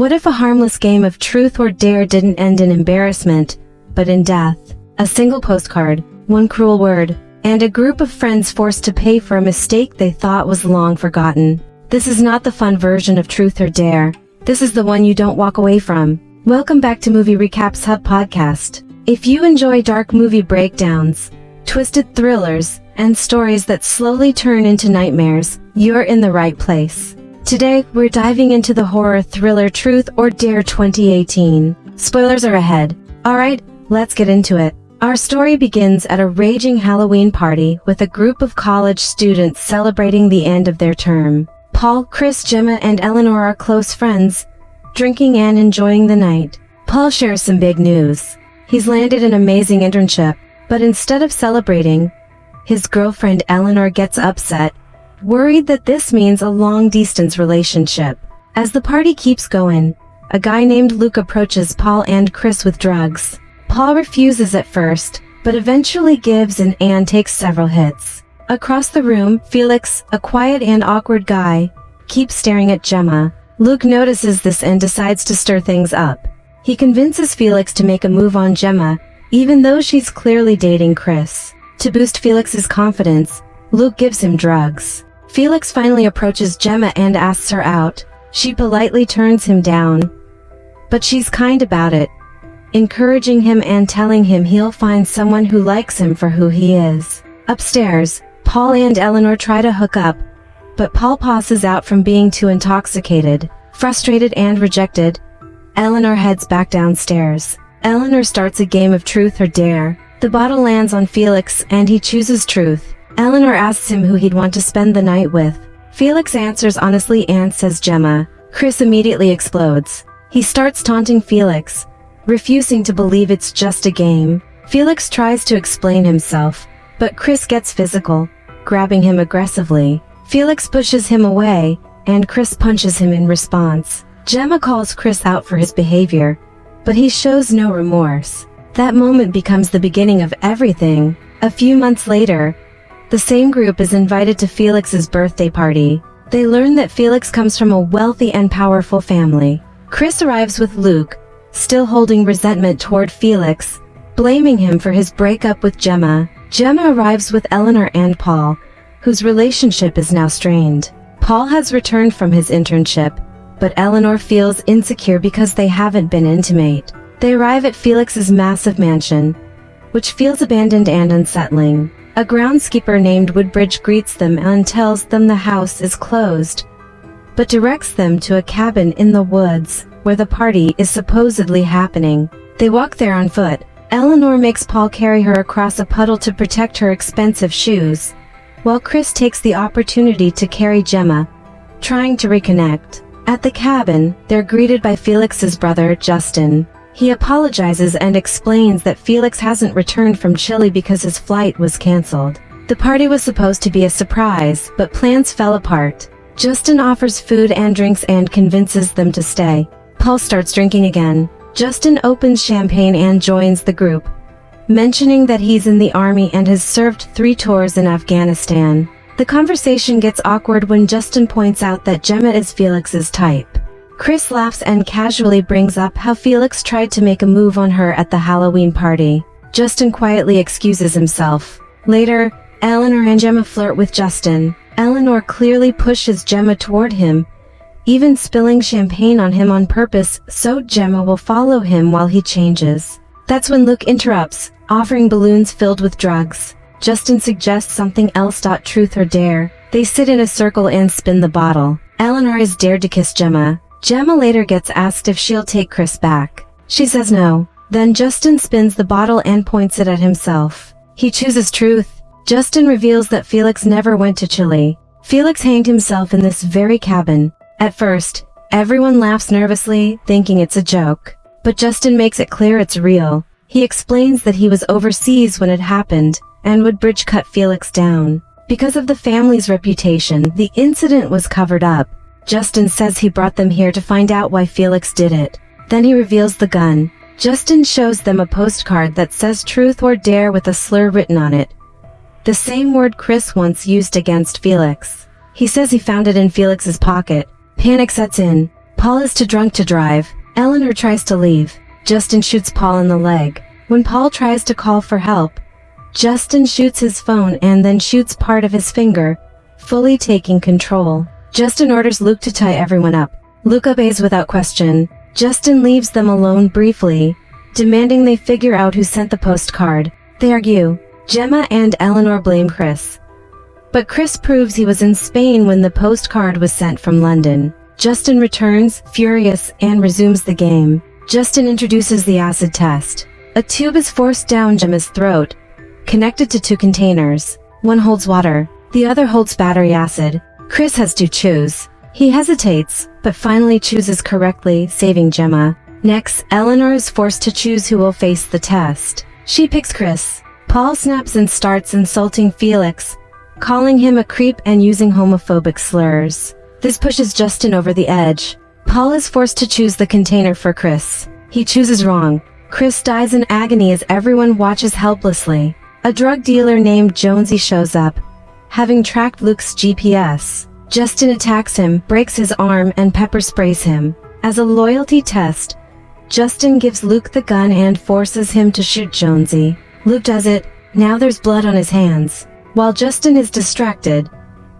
What if a harmless game of truth or dare didn't end in embarrassment, but in death? A single postcard, one cruel word, and a group of friends forced to pay for a mistake they thought was long forgotten. This is not the fun version of truth or dare. This is the one you don't walk away from. Welcome back to Movie Recaps Hub Podcast. If you enjoy dark movie breakdowns, twisted thrillers, and stories that slowly turn into nightmares, you're in the right place. Today, we're diving into the horror thriller Truth or Dare 2018. Spoilers are ahead. Alright, let's get into it. Our story begins at a raging Halloween party with a group of college students celebrating the end of their term. Paul, Chris, Gemma, and Eleanor are close friends, drinking and enjoying the night. Paul shares some big news. He's landed an amazing internship, but instead of celebrating, his girlfriend Eleanor gets upset, worried that this means a long-distance relationship. As the party keeps going, a guy named Luke approaches Paul and Chris with drugs. Paul refuses at first, but eventually gives in and takes several hits. Across the room, Felix, a quiet and awkward guy, keeps staring at Gemma. Luke notices this and decides to stir things up. He convinces Felix to make a move on Gemma, even though she's clearly dating Chris. To boost Felix's confidence, Luke gives him drugs. Felix finally approaches Gemma and asks her out. She politely turns him down, but she's kind about it, encouraging him and telling him he'll find someone who likes him for who he is. Upstairs, Paul and Eleanor try to hook up, but Paul passes out from being too intoxicated. Frustrated and rejected, Eleanor heads back downstairs. Eleanor starts a game of truth or dare. The bottle lands on Felix and he chooses truth. Eleanor asks him who he'd want to spend the night with. Felix answers honestly and says Gemma. Chris immediately explodes. He starts taunting Felix, refusing to believe it's just a game. Felix tries to explain himself, but Chris gets physical, grabbing him aggressively. Felix pushes him away, and Chris punches him in response. Gemma calls Chris out for his behavior, but he shows no remorse. That moment becomes the beginning of everything. A few months later, the same group is invited to Felix's birthday party. They learn that Felix comes from a wealthy and powerful family. Chris arrives with Luke, still holding resentment toward Felix, blaming him for his breakup with Gemma. Gemma arrives with Eleanor and Paul, whose relationship is now strained. Paul has returned from his internship, but Eleanor feels insecure because they haven't been intimate. They arrive at Felix's massive mansion, which feels abandoned and unsettling. A groundskeeper named Woodbridge greets them and tells them the house is closed, but directs them to a cabin in the woods, where the party is supposedly happening. They walk there on foot. Eleanor makes Paul carry her across a puddle to protect her expensive shoes, while Chris takes the opportunity to carry Gemma, trying to reconnect. At the cabin, they're greeted by Felix's brother, Justin. He apologizes and explains that Felix hasn't returned from Chile because his flight was canceled. The party was supposed to be a surprise, but plans fell apart. Justin offers food and drinks and convinces them to stay. Paul starts drinking again. Justin opens champagne and joins the group, mentioning that he's in the army and has served 3 tours in Afghanistan. The conversation gets awkward when Justin points out that Gemma is Felix's type. Chris laughs and casually brings up how Felix tried to make a move on her at the Halloween party. Justin quietly excuses himself. Later, Eleanor and Gemma flirt with Justin. Eleanor clearly pushes Gemma toward him, even spilling champagne on him on purpose so Gemma will follow him while he changes. That's when Luke interrupts, offering balloons filled with drugs. Justin suggests something else. Truth or dare. They sit in a circle and spin the bottle. Eleanor is dared to kiss Gemma. Gemma later gets asked if she'll take Chris back. She says no. Then Justin spins the bottle and points it at himself. He chooses truth. Justin reveals that Felix never went to Chile. Felix hanged himself in this very cabin. At first, everyone laughs nervously, thinking it's a joke. But Justin makes it clear it's real. He explains that he was overseas when it happened, and Woodbridge cut Felix down. Because of the family's reputation, the incident was covered up. Justin says he brought them here to find out why Felix did it. Then he reveals the gun. Justin shows them a postcard that says truth or dare with a slur written on it, the same word Chris once used against Felix. He says he found it in Felix's pocket. Panic sets in. Paul is too drunk to drive. Eleanor tries to leave. Justin shoots Paul in the leg. When Paul tries to call for help, Justin shoots his phone and then shoots part of his finger, fully taking control. Justin orders Luke to tie everyone up. Luke obeys without question. Justin leaves them alone briefly, demanding they figure out who sent the postcard. They argue. Gemma and Eleanor blame Chris. But Chris proves he was in Spain when the postcard was sent from London. Justin returns, furious, and resumes the game. Justin introduces the acid test. A tube is forced down Gemma's throat, connected to two containers. One holds water, the other holds battery acid. Chris has to choose. He hesitates, but finally chooses correctly, saving Gemma. Next, Eleanor is forced to choose who will face the test. She picks Chris. Paul snaps and starts insulting Felix, calling him a creep and using homophobic slurs. This pushes Justin over the edge. Paul is forced to choose the container for Chris. He chooses wrong. Chris dies in agony as everyone watches helplessly. A drug dealer named Jonesy shows up, having tracked Luke's GPS. Justin attacks him, breaks his arm, and pepper sprays him. As a loyalty test, Justin gives Luke the gun and forces him to shoot Jonesy. Luke does it. Now there's blood on his hands. While Justin is distracted,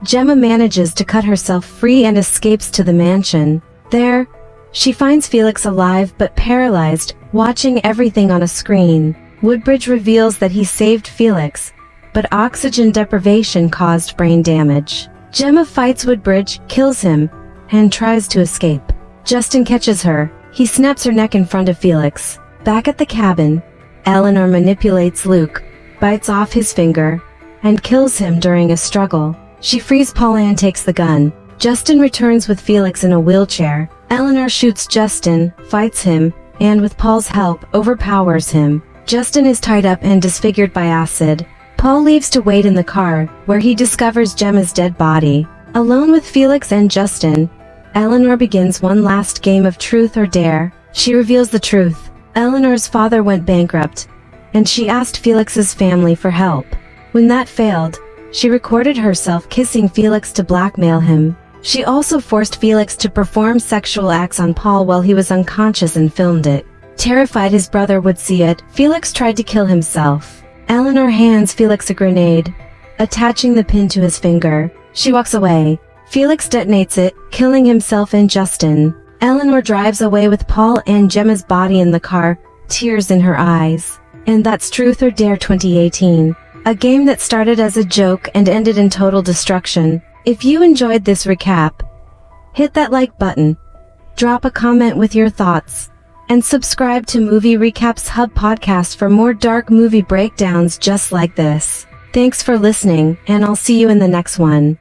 Gemma manages to cut herself free and escapes to the mansion. There, she finds Felix alive but paralyzed, watching everything on a screen. Woodbridge reveals that he saved Felix, but oxygen deprivation caused brain damage. Gemma fights Woodbridge, kills him, and tries to escape. Justin catches her. He snaps her neck in front of Felix. Back at the cabin, Eleanor manipulates Luke, bites off his finger, and kills him during a struggle. She frees Paul and takes the gun. Justin returns with Felix in a wheelchair. Eleanor shoots Justin, fights him, and with Paul's help, overpowers him. Justin is tied up and disfigured by acid. Paul leaves to wait in the car, where he discovers Gemma's dead body. Alone with Felix and Justin, Eleanor begins one last game of truth or dare. She reveals the truth. Eleanor's father went bankrupt, and she asked Felix's family for help. When that failed, she recorded herself kissing Felix to blackmail him. She also forced Felix to perform sexual acts on Paul while he was unconscious and filmed it. Terrified his brother would see it, Felix tried to kill himself. Eleanor hands Felix a grenade, attaching the pin to his finger. She walks away. Felix detonates it, killing himself and Justin. Eleanor drives away with Paul and Gemma's body in the car, tears in her eyes. And that's Truth or Dare 2018. A game that started as a joke and ended in total destruction. If you enjoyed this recap, hit that like button, drop a comment with your thoughts, and subscribe to Movie Recaps Hub podcast for more dark movie breakdowns just like this. Thanks for listening, and I'll see you in the next one.